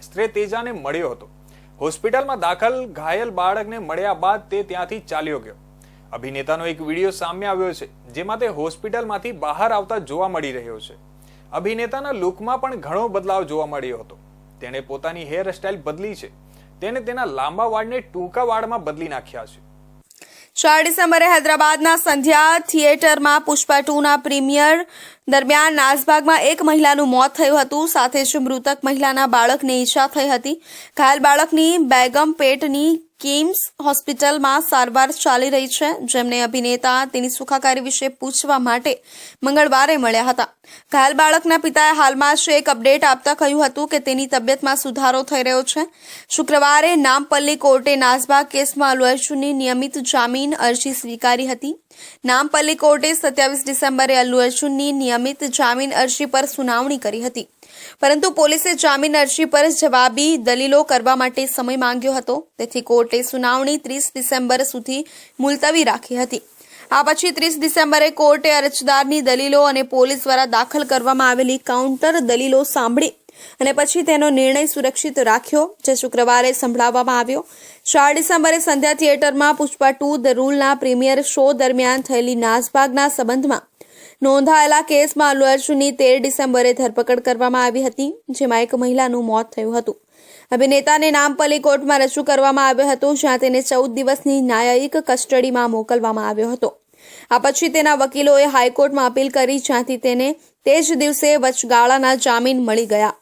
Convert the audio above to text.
સ્ત્રી તેજાને મળ્યો હતો। હોસ્પિટલમાં દાખલ ઘાયલ બાળકને મળ્યા બાદ તે ત્યાંથી ચાલ્યો ગયો। અભિનેતાનો એક વિડીયો સામે આવ્યો છે, જેમાં તે હોસ્પિટલમાંથી બહાર આવતા જોવા મળી રહ્યો છે। અભિનેતાના લુકમાં પણ ઘણો બદલાવ જોવા મળ્યો હતો। તેણે પોતાની હેર સ્ટાઇલ બદલી છે। તેણે તેના લાંબા વાળને ટૂંકા વાળમાં બદલી નાખ્યા છે। 4 ડિસેમ્બરે હૈદરાબાદના સંધ્યા થિયેટરમાં પુષ્પા 2ના પ્રીમિયર દરમિયાન નાસભાગમાં એક મહિલાનું મોત થયું હતું। સાથે જ મૃતક મહિલાના બાળકને ઈજા થઈ હતી। ઘાયલ બાળકની બેગમપેટની કિમ્સ હોસ્પિટલમાં સારવાર ચાલી રહી છે, જેમને અભિનેતા તેની સુખાકારી વિશે પૂછવા માટે મંગળવારે મળ્યા હતા। ઘાયલ બાળકના પિતાએ હાલમાં જ એક અપડેટ આપતા કહ્યું હતું કે તેની તબિયતમાં સુધારો થઈ રહ્યો છે। શુક્રવારે નામપલ્લી કોર્ટે નાસભાગ કેસમાં અલ્લુ અર્જુનની નિયમિત જામીન અરજી સ્વીકારી હતી। નામપલ્લી કોર્ટે 27 ડિસેમ્બરે અલ્લુ અર્જુનની નિયમિત જામીન અરજી પર સુનાવણી કરી હતી, પરંતુ પોલીસે જામીન અરજી પર જવાબી દલીલો કરવા માટે સમય માંગ્યો હતો। તેથી કોર્ટે સુનાવણી 30 ડિસેમ્બર સુધી મુલતવી રાખી હતી। આ પછી 30 ડિસેમ્બરે કોર્ટે અરજદારની દલીલો અને પોલીસ દ્વારા દાખલ કરવામાં આવેલી કાઉન્ટર દલીલો સાંભળી અને પછી તેનો નિર્ણય સુરક્ષિત રાખ્યો, જે શુક્રવારે સંભળાવવામાં આવ્યો। 4 ડિસેમ્બરે સંધ્યા થિયેટરમાં પુષ્પા 2 ધ રૂલના પ્રીમિયર શો દરમિયાન થયેલી નાસભાગના સંબંધમાં નોંધાયેલા કેસમાં અલ્લુ અર્જુનની 13 ડિસેમ્બરે ધરપકડ કરવામાં આવી હતી, જેમાં એક મહિલાનું મોત થયું હતું। અભિનેતાને નામપલ્લી કોર્ટમાં રજૂ કરવામાં આવ્યો હતો, જ્યાં તેને 14 દિવસની ન્યાયિક કસ્ટડીમાં મોકલવામાં આવ્યો હતો। આ પછી તેના વકીલોએ હાઈકોર્ટમાં અપીલ કરી, જ્યાંથી તેને તે જ દિવસે વચગાળાના જામીન મળી ગયા।